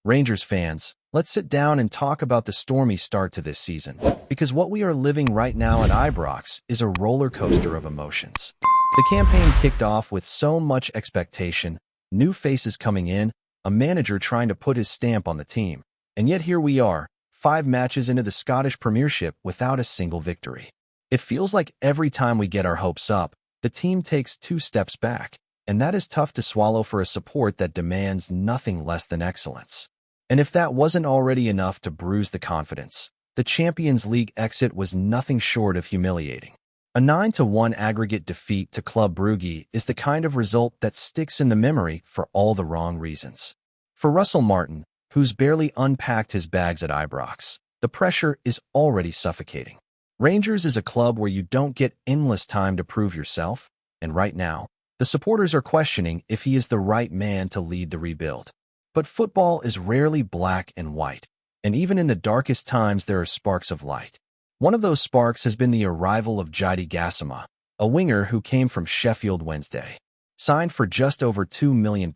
Rangers fans, let's sit down and talk about the stormy start to this season, because what we are living right now at Ibrox is a roller coaster of emotions. The campaign kicked off with so much expectation, new faces coming in, a manager trying to put his stamp on the team, and yet here we are, 5 matches into the Scottish Premiership without a single victory. It feels like every time we get our hopes up, the team takes 2 steps back, and that is tough to swallow for a support that demands nothing less than excellence. And if that wasn't already enough to bruise the confidence, the Champions League exit was nothing short of humiliating. A 9-1 aggregate defeat to Club Brugge is the kind of result that sticks in the memory for all the wrong reasons. For Russell Martin, who's barely unpacked his bags at Ibrox, the pressure is already suffocating. Rangers is a club where you don't get endless time to prove yourself, and right now, the supporters are questioning if he is the right man to lead the rebuild. But football is rarely black and white, and even in the darkest times there are sparks of light. One of those sparks has been the arrival of Jaidi Gassama, a winger who came from Sheffield Wednesday. Signed for just over £2 million,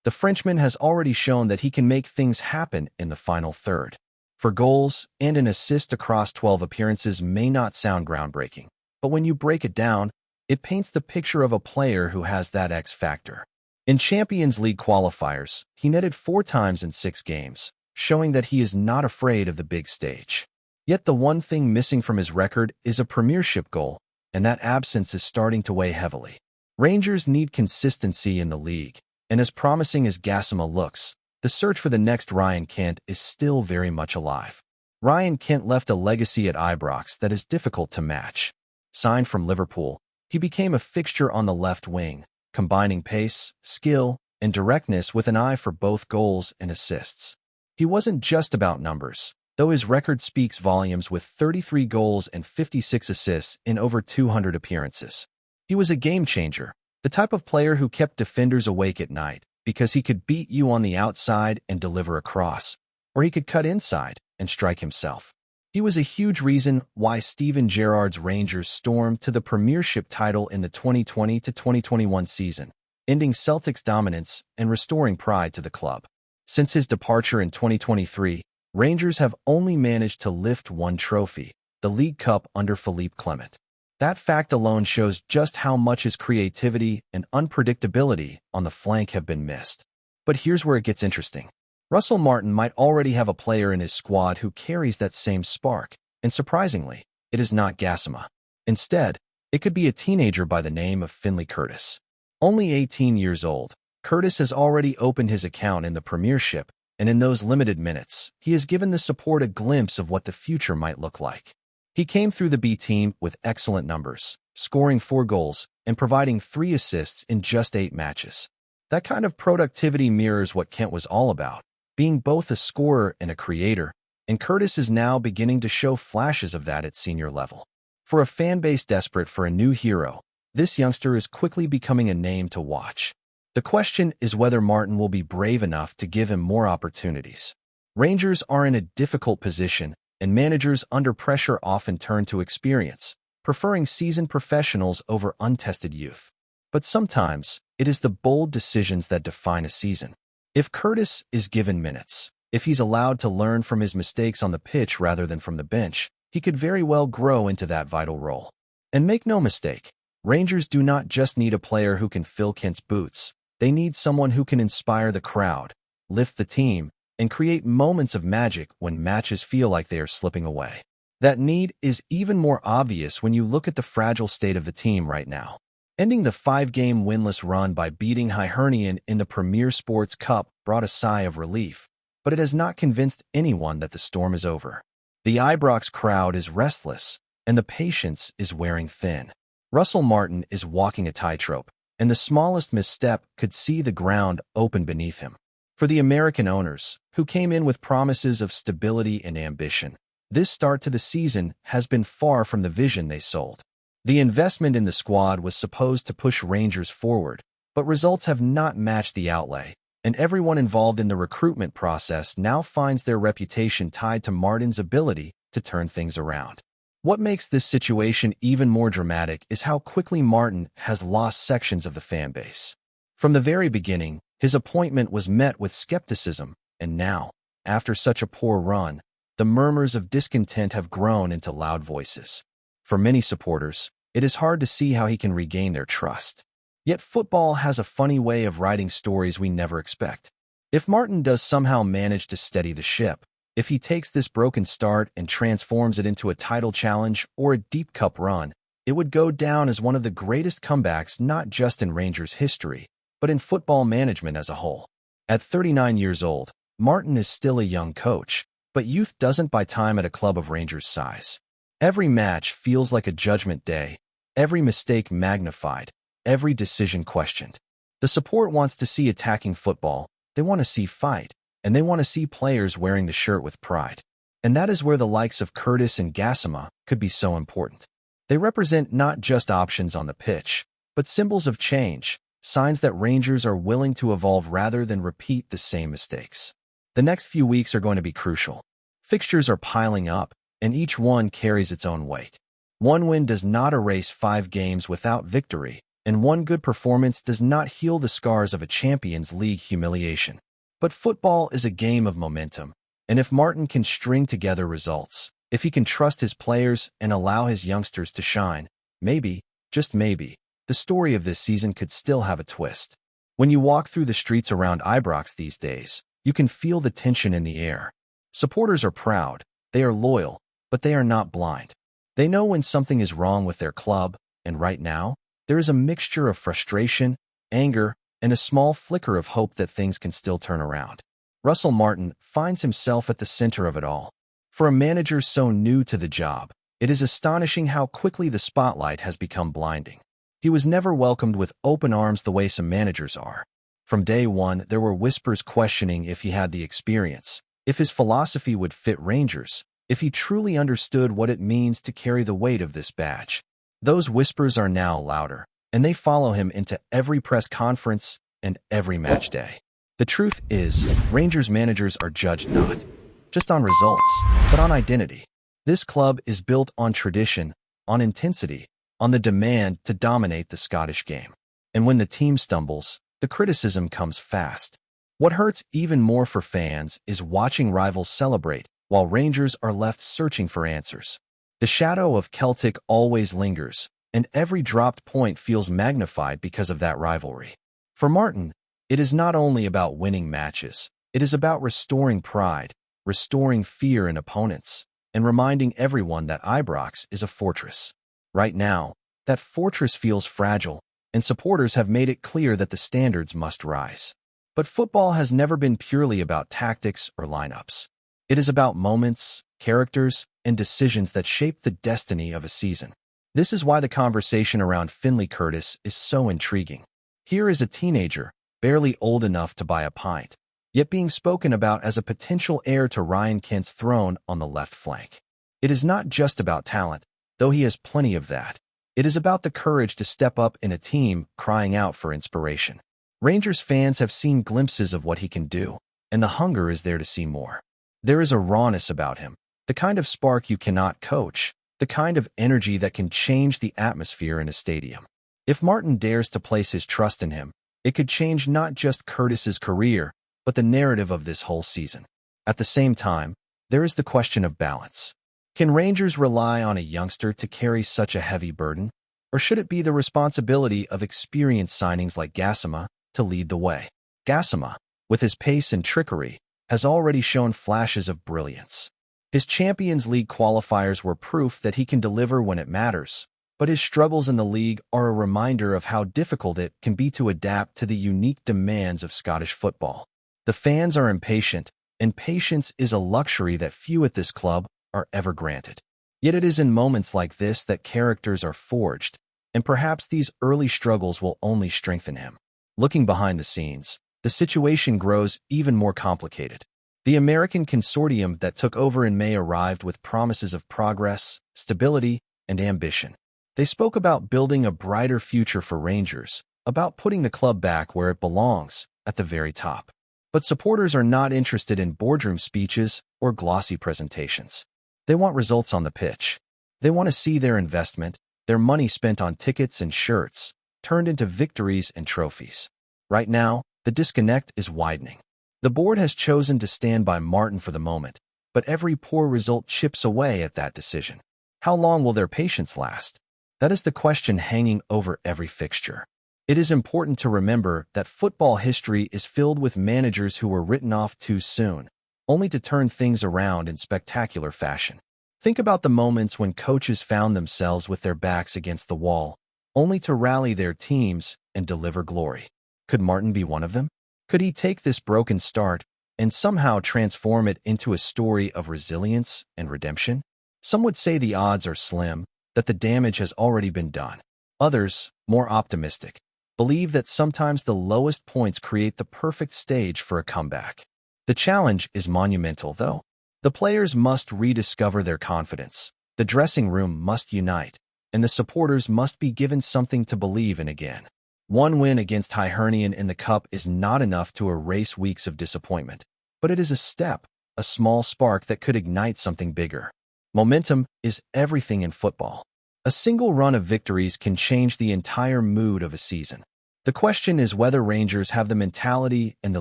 the Frenchman has already shown that he can make things happen in the final third. For goals and an assist across 12 appearances may not sound groundbreaking, but when you break it down, it paints the picture of a player who has that X factor. In Champions League qualifiers, he netted 4 times in 6 games, showing that he is not afraid of the big stage. Yet the one thing missing from his record is a Premiership goal, and that absence is starting to weigh heavily. Rangers need consistency in the league, and as promising as Gassama looks, the search for the next Ryan Kent is still very much alive. Ryan Kent left a legacy at Ibrox that is difficult to match. Signed from Liverpool, he became a fixture on the left wing, combining pace, skill, and directness with an eye for both goals and assists. He wasn't just about numbers, though his record speaks volumes with 33 goals and 56 assists in over 200 appearances. He was a game-changer, the type of player who kept defenders awake at night because he could beat you on the outside and deliver a cross, or he could cut inside and strike himself. He was a huge reason why Steven Gerrard's Rangers stormed to the Premiership title in the 2020-2021 season, ending Celtic's dominance and restoring pride to the club. Since his departure in 2023, Rangers have only managed to lift 1 trophy, the League Cup under Philippe Clement. That fact alone shows just how much his creativity and unpredictability on the flank have been missed. But here's where it gets interesting. Russell Martin might already have a player in his squad who carries that same spark, and surprisingly, it is not Gassama. Instead, it could be a teenager by the name of Finlay Curtis. Only 18 years old, Curtis has already opened his account in the Premiership, and in those limited minutes, he has given the support a glimpse of what the future might look like. He came through the B team with excellent numbers, scoring 4 goals and providing 3 assists in just 8 matches. That kind of productivity mirrors what Kent was all about, being both a scorer and a creator, and Curtis is now beginning to show flashes of that at senior level. For a fan base desperate for a new hero, this youngster is quickly becoming a name to watch. The question is whether Martin will be brave enough to give him more opportunities. Rangers are in a difficult position, and managers under pressure often turn to experience, preferring seasoned professionals over untested youth. But sometimes, it is the bold decisions that define a season. If Curtis is given minutes, if he's allowed to learn from his mistakes on the pitch rather than from the bench, he could very well grow into that vital role. And make no mistake, Rangers do not just need a player who can fill Kent's boots. They need someone who can inspire the crowd, lift the team, and create moments of magic when matches feel like they are slipping away. That need is even more obvious when you look at the fragile state of the team right now. Ending the 5-game winless run by beating Hibernian in the Premier Sports Cup brought a sigh of relief, but it has not convinced anyone that the storm is over. The Ibrox crowd is restless, and the patience is wearing thin. Russell Martin is walking a tightrope, and the smallest misstep could see the ground open beneath him. For the American owners, who came in with promises of stability and ambition, this start to the season has been far from the vision they sold. The investment in the squad was supposed to push Rangers forward, but results have not matched the outlay, and everyone involved in the recruitment process now finds their reputation tied to Martin's ability to turn things around. What makes this situation even more dramatic is how quickly Martin has lost sections of the fan base. From the very beginning, his appointment was met with skepticism, And now, after such a poor run, the murmurs of discontent have grown into loud voices. For many supporters, it is hard to see how he can regain their trust. Yet football has a funny way of writing stories we never expect. If Martin does somehow manage to steady the ship, if he takes this broken start and transforms it into a title challenge or a deep cup run, it would go down as one of the greatest comebacks not just in Rangers history, but in football management as a whole. At 39 years old, Martin is still a young coach, but youth doesn't buy time at a club of Rangers' size. Every match feels like a judgment day, every mistake magnified, every decision questioned. The support wants to see attacking football, they want to see fight, and they want to see players wearing the shirt with pride. And that is where the likes of Curtis and Gassama could be so important. They represent not just options on the pitch, but symbols of change, signs that Rangers are willing to evolve rather than repeat the same mistakes. The next few weeks are going to be crucial. Fixtures are piling up, and each one carries its own weight. One win does not erase 5 games without victory, and one good performance does not heal the scars of a Champions League humiliation. But football is a game of momentum, and if Martin can string together results, if he can trust his players and allow his youngsters to shine, maybe, just maybe, the story of this season could still have a twist. When you walk through the streets around Ibrox these days, you can feel the tension in the air. Supporters are proud, they are loyal, but they are not blind. They know when something is wrong with their club, and right now, there is a mixture of frustration, anger, and a small flicker of hope that things can still turn around. Russell Martin finds himself at the center of it all. For a manager so new to the job, it is astonishing how quickly the spotlight has become blinding. He was never welcomed with open arms the way some managers are. From day one, there were whispers questioning if he had the experience, if his philosophy would fit Rangers, if he truly understood what it means to carry the weight of this badge. Those whispers are now louder, and they follow him into every press conference and every match day. The truth is, Rangers managers are judged not just on results, but on identity. This club is built on tradition, on intensity, on the demand to dominate the Scottish game. And when the team stumbles, the criticism comes fast. What hurts even more for fans is watching rivals celebrate while Rangers are left searching for answers. The shadow of Celtic always lingers, and every dropped point feels magnified because of that rivalry. For Martin, it is not only about winning matches, it is about restoring pride, restoring fear in opponents, and reminding everyone that Ibrox is a fortress. Right now, that fortress feels fragile, and supporters have made it clear that the standards must rise. But football has never been purely about tactics or lineups. It is about moments, characters, and decisions that shape the destiny of a season. This is why the conversation around Finlay Curtis is so intriguing. Here is a teenager, barely old enough to buy a pint, yet being spoken about as a potential heir to Ryan Kent's throne on the left flank. It is not just about talent, though he has plenty of that. It is about the courage to step up in a team crying out for inspiration. Rangers fans have seen glimpses of what he can do, and the hunger is there to see more. There is a rawness about him, the kind of spark you cannot coach, the kind of energy that can change the atmosphere in a stadium. If Martin dares to place his trust in him, it could change not just Curtis's career, but the narrative of this whole season. At the same time, there is the question of balance. Can Rangers rely on a youngster to carry such a heavy burden? Or should it be the responsibility of experienced signings like Gassama to lead the way? Gassama, with his pace and trickery, has already shown flashes of brilliance. His Champions League qualifiers were proof that he can deliver when it matters, but his struggles in the league are a reminder of how difficult it can be to adapt to the unique demands of Scottish football. The fans are impatient, and patience is a luxury that few at this club are ever granted. Yet it is in moments like this that characters are forged, and perhaps these early struggles will only strengthen him. Looking behind the scenes, the situation grows even more complicated. The American consortium that took over in May arrived with promises of progress, stability, and ambition. They spoke about building a brighter future for Rangers, about putting the club back where it belongs, at the very top. But supporters are not interested in boardroom speeches or glossy presentations. They want results on the pitch. They want to see their investment, their money spent on tickets and shirts, turned into victories and trophies. Right now, the disconnect is widening. The board has chosen to stand by Martin for the moment, but every poor result chips away at that decision. How long will their patience last? That is the question hanging over every fixture. It is important to remember that football history is filled with managers who were written off too soon, only to turn things around in spectacular fashion. Think about the moments when coaches found themselves with their backs against the wall, only to rally their teams and deliver glory. Could Martin be one of them? Could he take this broken start and somehow transform it into a story of resilience and redemption? Some would say the odds are slim, that the damage has already been done. Others, more optimistic, believe that sometimes the lowest points create the perfect stage for a comeback. The challenge is monumental, though. The players must rediscover their confidence, the dressing room must unite, and the supporters must be given something to believe in again. One win against Hibernian in the Cup is not enough to erase weeks of disappointment, but it is a step, a small spark that could ignite something bigger. Momentum is everything in football. A single run of victories can change the entire mood of a season. The question is whether Rangers have the mentality and the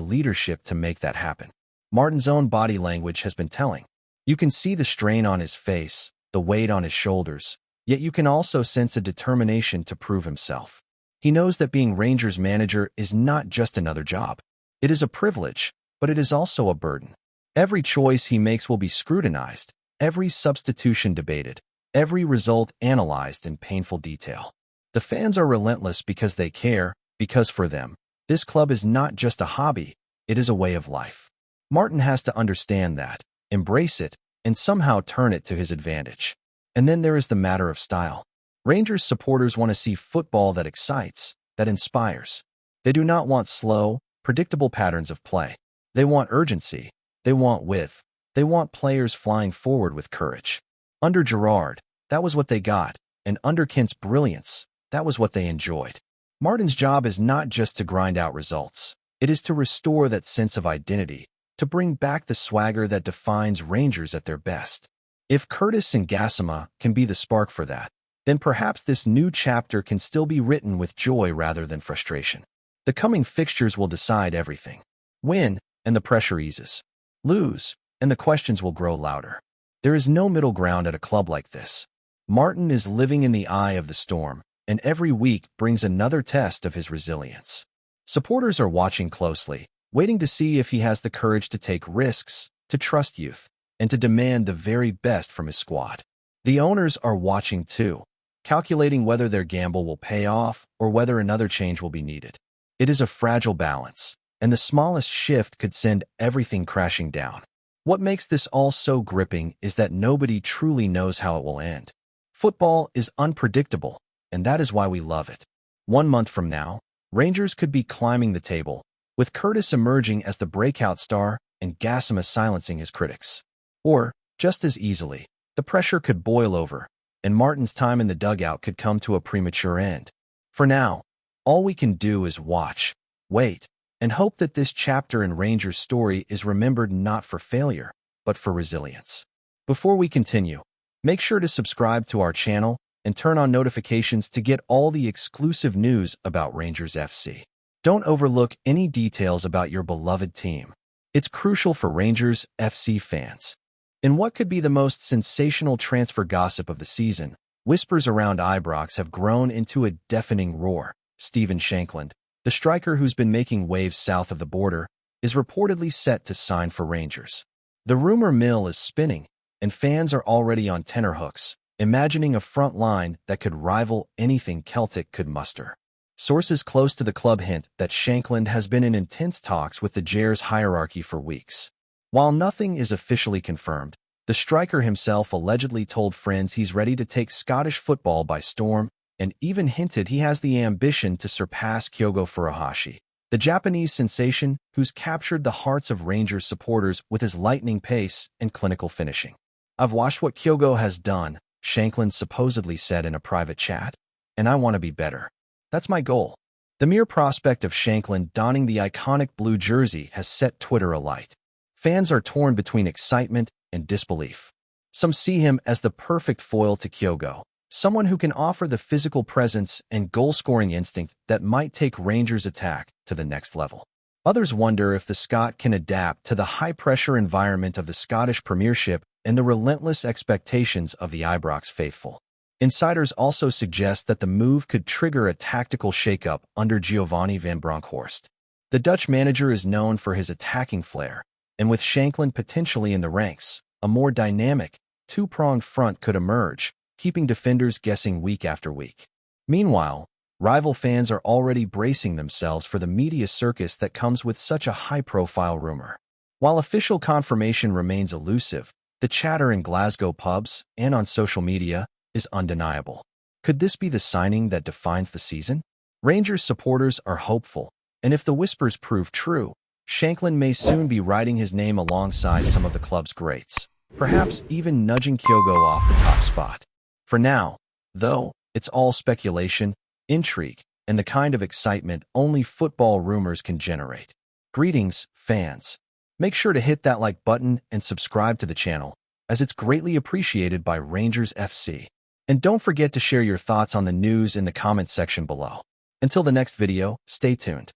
leadership to make that happen. Martin's own body language has been telling. You can see the strain on his face, the weight on his shoulders, yet you can also sense a determination to prove himself. He knows that being Rangers manager is not just another job. It is a privilege, but it is also a burden. Every choice he makes will be scrutinized, every substitution debated, every result analyzed in painful detail. The fans are relentless because they care, because for them, this club is not just a hobby, it is a way of life. Martin has to understand that, embrace it, and somehow turn it to his advantage. And then there is the matter of style. Rangers supporters want to see football that excites, that inspires. They do not want slow, predictable patterns of play. They want urgency. They want width. They want players flying forward with courage. Under Gerrard, that was what they got, and under Kent's brilliance, that was what they enjoyed. Martin's job is not just to grind out results. It is to restore that sense of identity, to bring back the swagger that defines Rangers at their best. If Curtis and Gassama can be the spark for that, then perhaps this new chapter can still be written with joy rather than frustration. The coming fixtures will decide everything. Win, and the pressure eases. Lose, and the questions will grow louder. There is no middle ground at a club like this. Martin is living in the eye of the storm, and every week brings another test of his resilience. Supporters are watching closely, waiting to see if he has the courage to take risks, to trust youth, and to demand the very best from his squad. The owners are watching too, calculating whether their gamble will pay off or whether another change will be needed. It is a fragile balance, and the smallest shift could send everything crashing down. What makes this all so gripping is that nobody truly knows how it will end. Football is unpredictable, and that is why we love it. 1 month from now, Rangers could be climbing the table, with Curtis emerging as the breakout star and Gassama silencing his critics. Or, just as easily, the pressure could boil over, and Martin's time in the dugout could come to a premature end. For now, all we can do is watch, wait, and hope that this chapter in Rangers' story is remembered not for failure, but for resilience. Before we continue, make sure to subscribe to our channel and turn on notifications to get all the exclusive news about Rangers FC. Don't overlook any details about your beloved team. It's crucial for Rangers FC fans. In what could be the most sensational transfer gossip of the season, whispers around Ibrox have grown into a deafening roar. Steven Shankland, the striker who's been making waves south of the border, is reportedly set to sign for Rangers. The rumor mill is spinning, and fans are already on tenterhooks, imagining a front line that could rival anything Celtic could muster. Sources close to the club hint that Shankland has been in intense talks with the Gers hierarchy for weeks. While nothing is officially confirmed, the striker himself allegedly told friends he's ready to take Scottish football by storm, and even hinted he has the ambition to surpass KYOGO Furuhashi, the Japanese sensation who's captured the hearts of Rangers supporters with his lightning pace and clinical finishing. "I've watched what KYOGO has done," Shankland supposedly said in a private chat, "and I want to be better. That's my goal." The mere prospect of Shankland donning the iconic blue jersey has set Twitter alight. Fans are torn between excitement and disbelief. Some see him as the perfect foil to KYOGO, someone who can offer the physical presence and goal-scoring instinct that might take Rangers' attack to the next level. Others wonder if the Scot can adapt to the high-pressure environment of the Scottish Premiership and the relentless expectations of the Ibrox faithful. Insiders also suggest that the move could trigger a tactical shakeup under Giovanni van Bronckhorst. The Dutch manager is known for his attacking flair, and with Shankland potentially in the ranks, a more dynamic, two-pronged front could emerge, keeping defenders guessing week after week. Meanwhile, rival fans are already bracing themselves for the media circus that comes with such a high-profile rumor. While official confirmation remains elusive, the chatter in Glasgow pubs and on social media is undeniable. Could this be the signing that defines the season? Rangers supporters are hopeful, and if the whispers prove true, Shankland may soon be writing his name alongside some of the club's greats, perhaps even nudging KYOGO off the top spot. For now, though, it's all speculation, intrigue, and the kind of excitement only football rumors can generate. Greetings, fans. Make sure to hit that like button and subscribe to the channel, as it's greatly appreciated by Rangers FC. And don't forget to share your thoughts on the news in the comments section below. Until the next video, stay tuned.